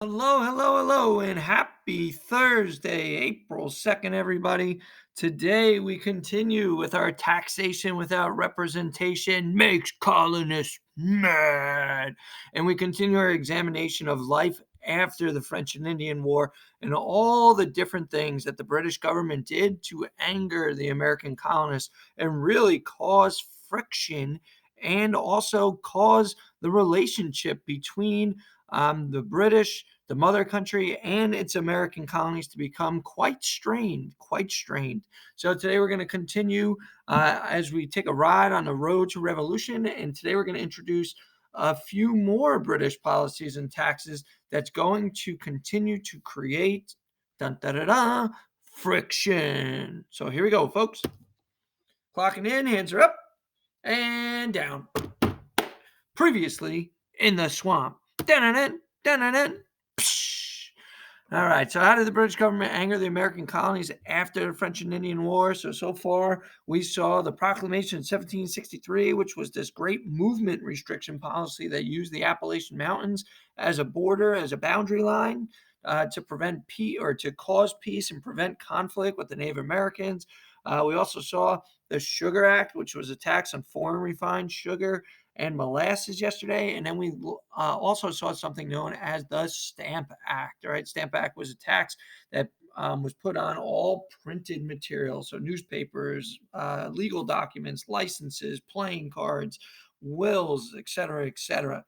Hello, hello, hello, and happy Thursday, April 2nd, everybody. Today we continue with our taxation without representation makes colonists mad. And we continue our examination of life after the French and Indian War and all the different things that the British government did to anger the American colonists and really cause friction and also cause the relationship between the British, the mother country, and its American colonies to become quite strained, quite strained. So today we're going to continue as we take a ride on the road to revolution. And today we're going to introduce a few more British policies and taxes that's going to continue to create dun, da, da, da, friction. So here we go, folks. Clocking in, hands are up and down. Previously in the swamp. Dun-dun-dun, dun-dun-dun. All right, so how did the British government anger the American colonies after the French and Indian War? So far, we saw the proclamation in 1763, which was this great movement restriction policy that used the Appalachian Mountains as a border, as a boundary line to prevent peace or to cause peace and prevent conflict with the Native Americans. We also saw the Sugar Act, which was a tax on foreign refined sugar and molasses yesterday. And then we also saw something known as the Stamp Act. All right, Stamp Act was a tax that was put on all printed material, so newspapers, legal documents, licenses, playing cards, wills, etc., etc.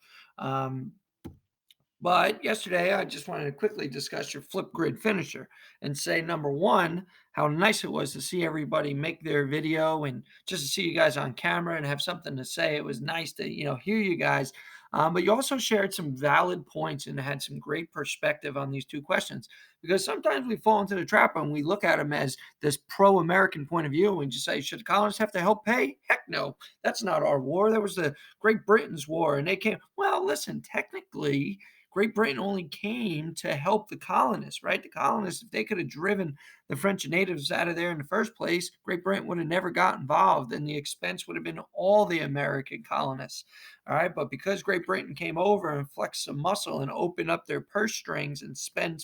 But yesterday, I just wanted to quickly discuss your Flipgrid Finisher and say, number one, how nice it was to see everybody make their video and just to see you guys on camera and have something to say. It was nice to, hear you guys. But you also shared some valid points and had some great perspective on these two questions. Because sometimes we fall into the trap and we look at them as this pro-American point of view and just say, should the colonists have to help pay? Heck no, that's not our war. That was the Great Britain's war. And they came, well, listen, technically, Great Britain only came to help the colonists, right? The colonists, if they could have driven the French natives out of there in the first place, Great Britain would have never got involved, and the expense would have been all the American colonists. All right, but because Great Britain came over and flexed some muscle and opened up their purse strings and spent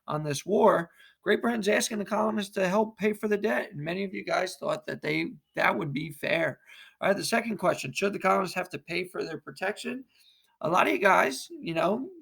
on this war, Great Britain's asking the colonists to help pay for the debt. And many of you guys thought that that would be fair. All right, the second question, should the colonists have to pay for their protection? A lot of you guys,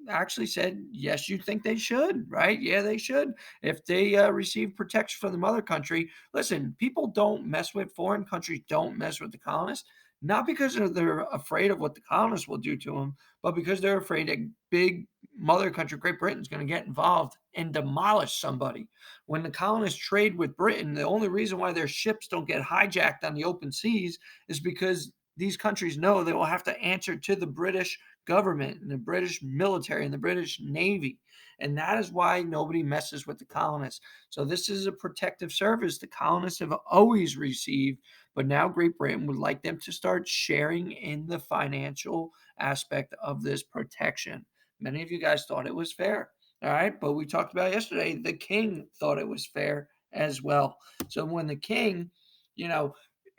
actually said, yes, you think they should, right? Yeah, they should. If they receive protection from the mother country, listen, people don't mess with foreign countries, don't mess with the colonists, not because they're afraid of what the colonists will do to them, but because they're afraid that big mother country, Great Britain, is going to get involved and demolish somebody. When the colonists trade with Britain, the only reason why their ships don't get hijacked on the open seas is because these countries know they will have to answer to the British government and the British military and the British Navy. And that is why nobody messes with the colonists. So this is a protective service the colonists have always received, but now Great Britain would like them to start sharing in the financial aspect of this protection. Many of you guys thought it was fair. All right. But we talked about yesterday, the king thought it was fair as well. So when the king,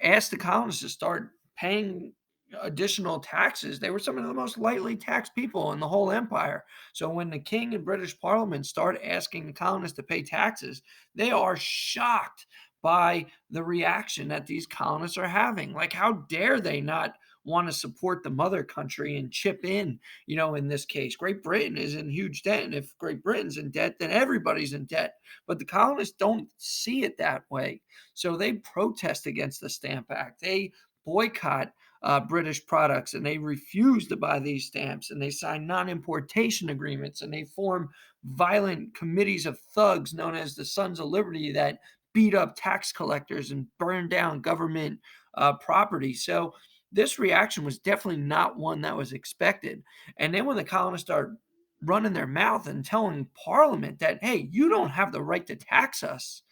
asked the colonists to start paying additional taxes, they were some of the most lightly taxed people in the whole empire. So when the king and British Parliament start asking the colonists to pay taxes, they are shocked by the reaction that these colonists are having. Like, how dare they not want to support the mother country and chip in? In this case, Great Britain is in huge debt. And if Great Britain's in debt, then everybody's in debt. But the colonists don't see it that way. So they protest against the Stamp Act. They boycott British products, and they refuse to buy these stamps, and they sign non-importation agreements, and they form violent committees of thugs known as the Sons of Liberty that beat up tax collectors and burn down government property. So this reaction was definitely not one that was expected. And then when the colonists start running their mouth and telling Parliament that, hey, you don't have the right to tax us,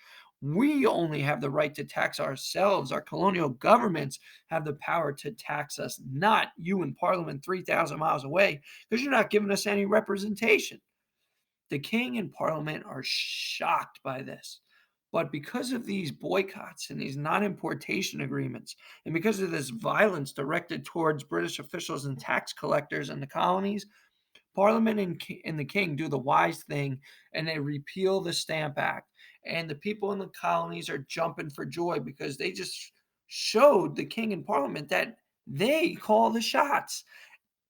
we only have the right to tax ourselves. Our colonial governments have the power to tax us, not you in Parliament 3,000 miles away, because you're not giving us any representation. The king and Parliament are shocked by this. But because of these boycotts and these non-importation agreements, and because of this violence directed towards British officials and tax collectors in the colonies, Parliament and the king do the wise thing, and they repeal the Stamp Act. And the people in the colonies are jumping for joy because they just showed the king and Parliament that they call the shots.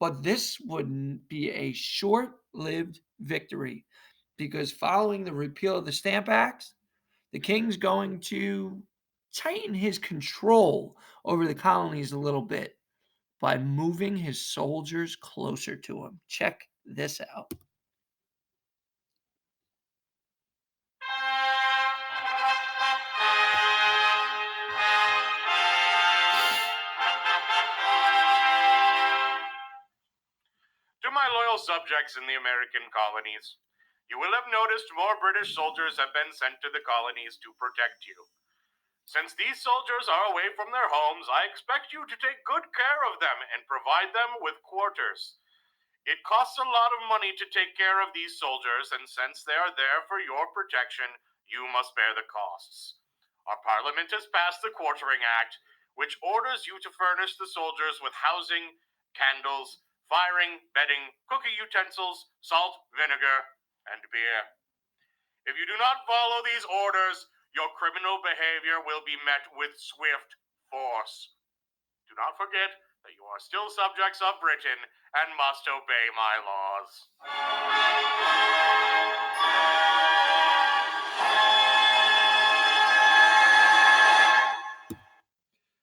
But this would be a short-lived victory because following the repeal of the Stamp Act, the king's going to tighten his control over the colonies a little bit by moving his soldiers closer to him. Check this out. To my loyal subjects in the American colonies, you will have noticed more British soldiers have been sent to the colonies to protect you. Since these soldiers are away from their homes, I expect you to take good care of them and provide them with quarters. It costs a lot of money to take care of these soldiers, and since they are there for your protection, you must bear the costs. Our Parliament has passed the Quartering Act, which orders you to furnish the soldiers with housing, candles, firing, bedding, cooking utensils, salt, vinegar, and beer. If you do not follow these orders, your criminal behavior will be met with swift force. Do not forget that you are still subjects of Britain and must obey my laws.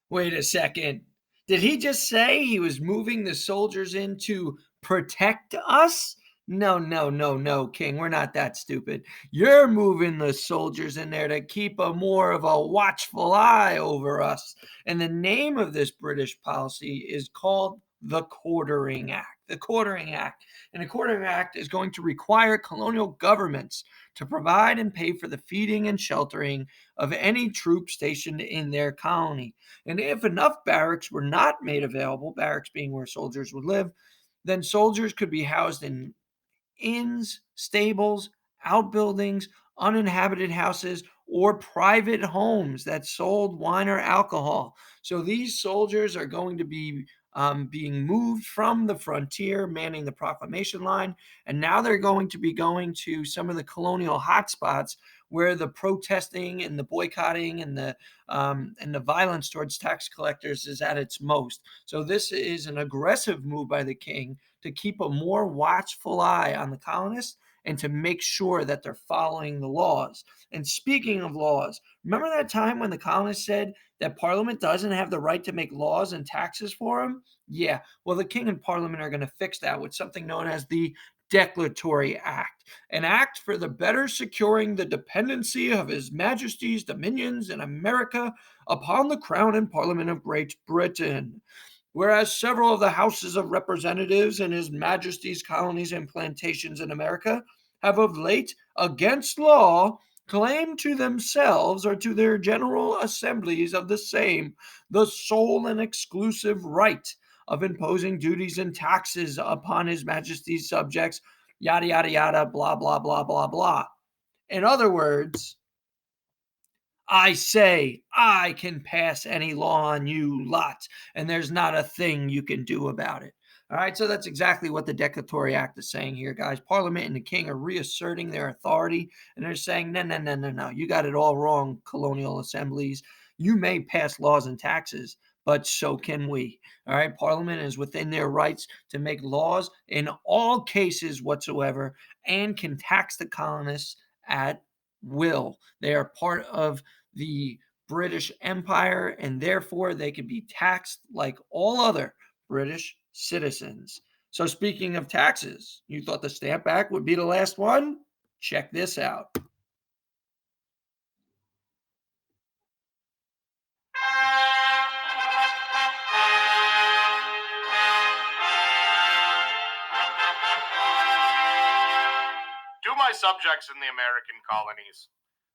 Wait a second. Did he just say he was moving the soldiers in to protect us? No, no, no, no, King. We're not that stupid. You're moving the soldiers in there to keep a more of a watchful eye over us. And the name of this British policy is called the Quartering Act. The Quartering Act. And the Quartering Act is going to require colonial governments to provide and pay for the feeding and sheltering of any troop stationed in their colony. And if enough barracks were not made available, barracks being where soldiers would live, then soldiers could be housed in inns, stables, outbuildings, uninhabited houses, or private homes that sold wine or alcohol. So these soldiers are going to be being moved from the frontier, manning the proclamation line, and now they're going to be going to some of the colonial hotspots where the protesting and the boycotting and the violence towards tax collectors is at its most. So this is an aggressive move by the king to keep a more watchful eye on the colonists and to make sure that they're following the laws. And speaking of laws, remember that time when the colonists said that Parliament doesn't have the right to make laws and taxes for them? Yeah, well, the king and Parliament are going to fix that with something known as the Declaratory Act, an act for the better securing the dependency of His Majesty's dominions in America upon the Crown and Parliament of Great Britain. Whereas several of the houses of representatives in His Majesty's colonies and plantations in America have of late, against law, claimed to themselves or to their general assemblies of the same the sole and exclusive right of imposing duties and taxes upon His Majesty's subjects, yada, yada, yada, blah, blah, blah, blah, blah. In other words, I say I can pass any law on you lot, and there's not a thing you can do about it. All right, so that's exactly what the Declaratory Act is saying here, guys. Parliament and the king are reasserting their authority, and they're saying, no, no, no, no, no. You got it all wrong, colonial assemblies. You may pass laws and taxes, but so can we. All right, Parliament is within their rights to make laws in all cases whatsoever and can tax the colonists at will. They are part of the British Empire, and therefore they can be taxed like all other British citizens. So, speaking of taxes, you thought the Stamp Act would be the last one? Check this out. To my subjects in the American colonies,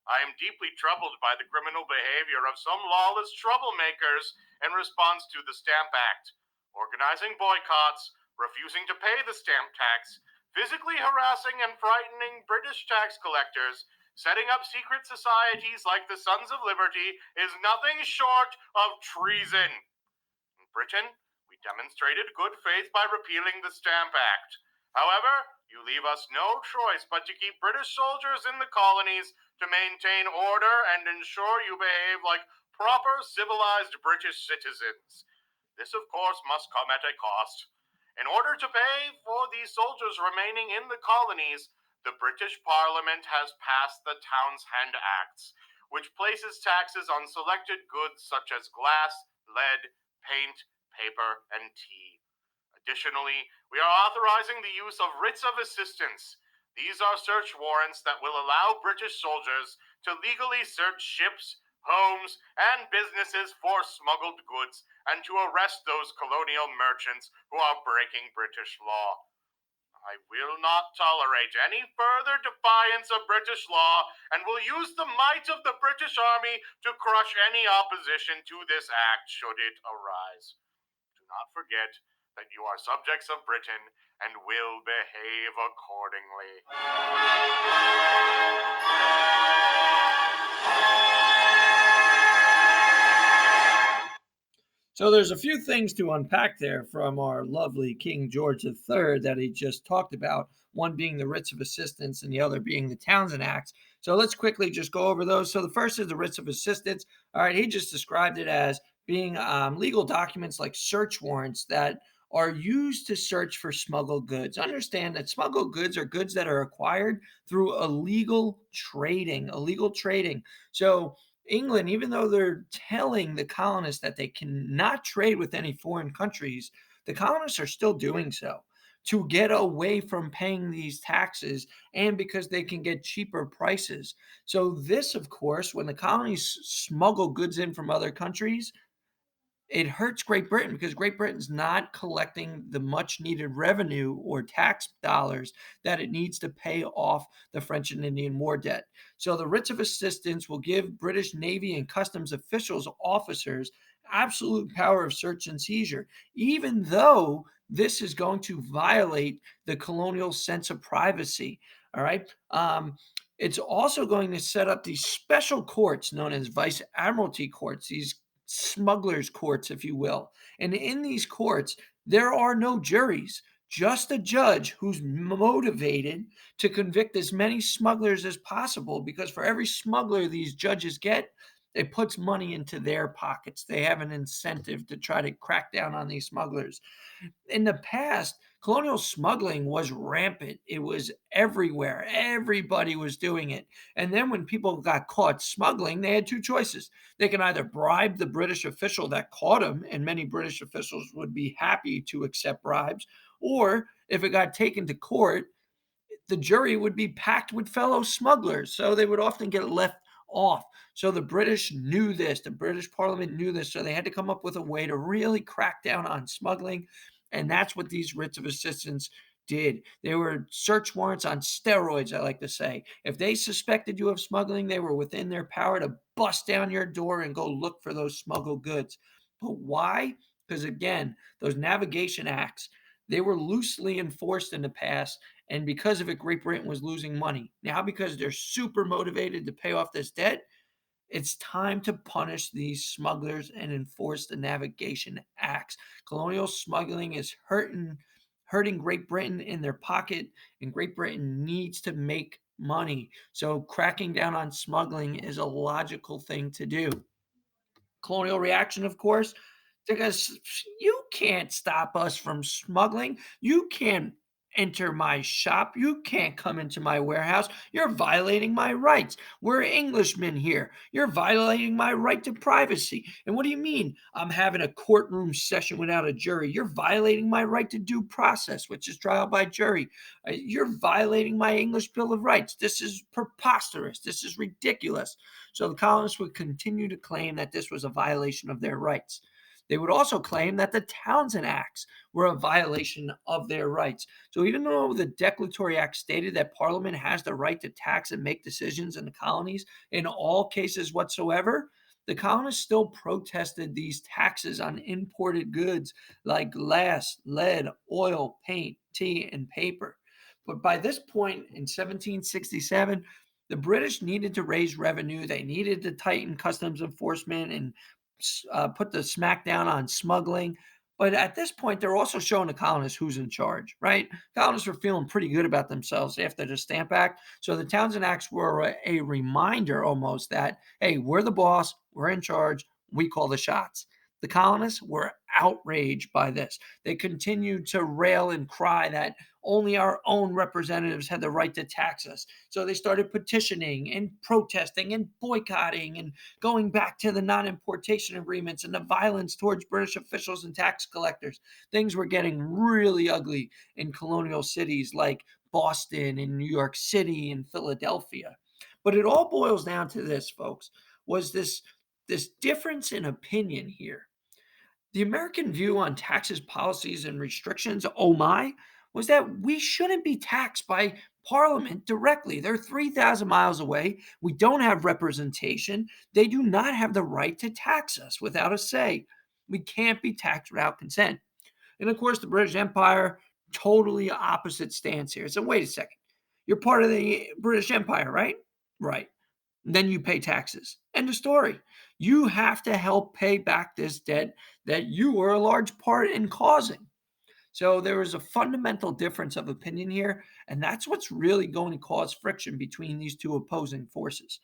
I am deeply troubled by the criminal behavior of some lawless troublemakers in response to the Stamp Act, organizing boycotts, refusing to pay the stamp tax, physically harassing and frightening British tax collectors, setting up secret societies like the Sons of Liberty is nothing short of treason. In Britain, we demonstrated good faith by repealing the Stamp Act. However, you leave us no choice but to keep British soldiers in the colonies to maintain order and ensure you behave like proper civilized British citizens. This, of course, must come at a cost. In order to pay for these soldiers remaining in the colonies, the British Parliament has passed the Townshend Acts, which places taxes on selected goods such as glass, lead, paint, paper, and tea. Additionally, we are authorizing the use of writs of assistance. These are search warrants that will allow British soldiers to legally search ships, homes, and businesses for smuggled goods and to arrest those colonial merchants who are breaking British law. I will not tolerate any further defiance of British law and will use the might of the British Army to crush any opposition to this act should it arise. Do not forget that you are subjects of Britain and will behave accordingly. So there's a few things to unpack there from our lovely King George III that he just talked about, one being the writs of assistance and the other being the Townshend Acts. So let's quickly just go over those. So the first is the writs of assistance. All right, he just described it as being legal documents like search warrants that are used to search for smuggled goods. Understand that smuggled goods are goods that are acquired through illegal trading. So England, even though they're telling the colonists that they cannot trade with any foreign countries, the colonists are still doing so to get away from paying these taxes and because they can get cheaper prices. So, this, of course, when the colonies smuggle goods in from other countries, it hurts Great Britain because Great Britain's not collecting the much needed revenue or tax dollars that it needs to pay off the French and Indian War debt. So the writs of assistance will give British Navy and customs officials, officers, absolute power of search and seizure, even though this is going to violate the colonial sense of privacy. All right. It's also going to set up these special courts known as vice admiralty courts, these smugglers' courts, if you will. And in these courts, there are no juries, just a judge who's motivated to convict as many smugglers as possible because for every smuggler these judges get, it puts money into their pockets. They have an incentive to try to crack down on these smugglers. In the past, colonial smuggling was rampant. It was everywhere. Everybody was doing it. And then when people got caught smuggling, they had two choices. They can either bribe the British official that caught them, and many British officials would be happy to accept bribes, or if it got taken to court, the jury would be packed with fellow smugglers, so they would often get left off. So the British knew this, the British Parliament knew this, so they had to come up with a way to really crack down on smuggling, and that's what these writs of assistance did. They were search warrants on steroids, I like to say. If they suspected you of smuggling, they were within their power to bust down your door and go look for those smuggled goods. But why? Because again, those navigation acts, they were loosely enforced in the past, and because of it, Great Britain was losing money. Now, because they're super motivated to pay off this debt, it's time to punish these smugglers and enforce the navigation acts. Colonial smuggling is hurting Great Britain in their pocket, and Great Britain needs to make money. So cracking down on smuggling is a logical thing to do. Colonial reaction, of course, because you can't stop us from smuggling. You can't enter my shop. You can't come into my warehouse. You're violating my rights. We're Englishmen here. You're violating my right to privacy. And what do you mean I'm having a courtroom session without a jury? You're violating my right to due process, which is trial by jury. You're violating my English Bill of Rights. This is preposterous. This is ridiculous. So the colonists would continue to claim that this was a violation of their rights. They would also claim that the Townshend Acts were a violation of their rights. So even though the Declaratory Act stated that Parliament has the right to tax and make decisions in the colonies in all cases whatsoever, the colonists still protested these taxes on imported goods like glass, lead, oil, paint, tea, and paper. But by this point in 1767, the British needed to raise revenue. They needed to tighten customs enforcement and put the smackdown on smuggling. But at this point, they're also showing the colonists who's in charge, right? Colonists were feeling pretty good about themselves after the Stamp Act. So the Townsend Acts were a reminder almost that, hey, we're the boss, we're in charge, we call the shots. The colonists were outraged by this. They continued to rail and cry that only our own representatives had the right to tax us. So they started petitioning and protesting and boycotting and going back to the non importation agreements and the violence towards British officials and tax collectors. Things were getting really ugly in colonial cities like Boston and New York City and Philadelphia. But it all boils down to this, folks, was this difference in opinion here. The American view on taxes, policies, and restrictions, oh my, was that we shouldn't be taxed by Parliament directly. They're 3,000 miles away. We don't have representation. They do not have the right to tax us without a say. We can't be taxed without consent. And of course, the British Empire, totally opposite stance here. So, wait a second. You're part of the British Empire, right? Right. Then you pay taxes. End of story. You have to help pay back this debt that you were a large part in causing. So there is a fundamental difference of opinion here, and that's what's really going to cause friction between these two opposing forces.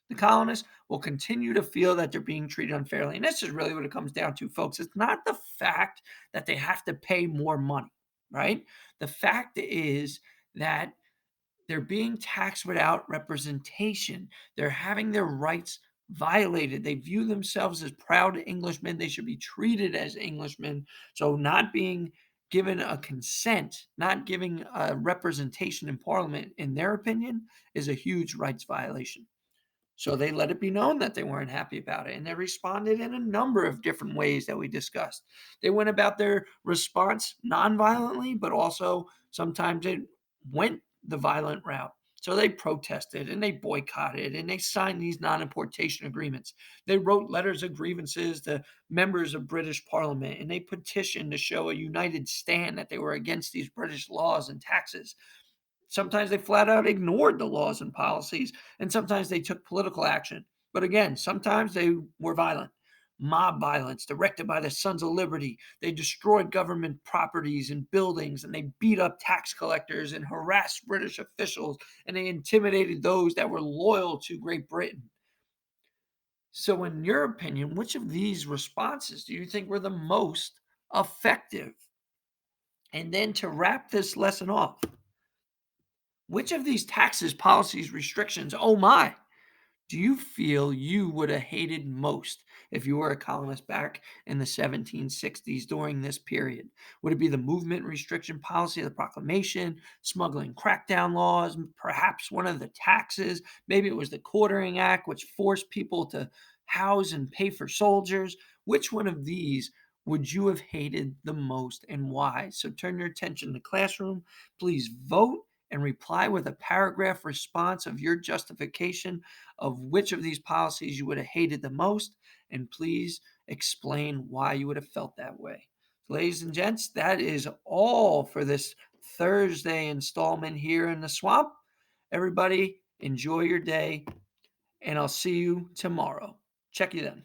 The colonists will continue to feel that they're being treated unfairly. And this is really what it comes down to, folks. It's not the fact that they have to pay more money, right? The fact is that they're being taxed without representation. They're having their rights violated. They view themselves as proud Englishmen. They should be treated as Englishmen. So, not being given a consent, not giving a representation in Parliament, in their opinion, is a huge rights violation. So they let it be known that they weren't happy about it. And they responded in a number of different ways that we discussed. They went about their response nonviolently, but also sometimes it went the violent route. So they protested and they boycotted and they signed these non importation agreements. They wrote letters of grievances to members of British Parliament and they petitioned to show a united stand that they were against these British laws and taxes. Sometimes they flat out ignored the laws and policies, and sometimes they took political action. But again, sometimes they were violent. Mob violence directed by the Sons of Liberty. They destroyed government properties and buildings, and they beat up tax collectors and harassed British officials, and they intimidated those that were loyal to Great Britain. So, in your opinion, which of these responses do you think were the most effective? And then to wrap this lesson off, which of these taxes, policies, restrictions, oh my, do you feel you would have hated most if you were a colonist back in the 1760s during this period? Would it be the movement restriction policy of the proclamation, smuggling crackdown laws, perhaps one of the taxes? Maybe it was the Quartering Act, which forced people to house and pay for soldiers. Which one of these would you have hated the most and why? So turn your attention to the classroom. Please vote and reply with a paragraph response of your justification of which of these policies you would have hated the most, and please explain why you would have felt that way. Ladies and gents, that is all for this Thursday installment here in the swamp. Everybody, enjoy your day, and I'll see you tomorrow. Check you then.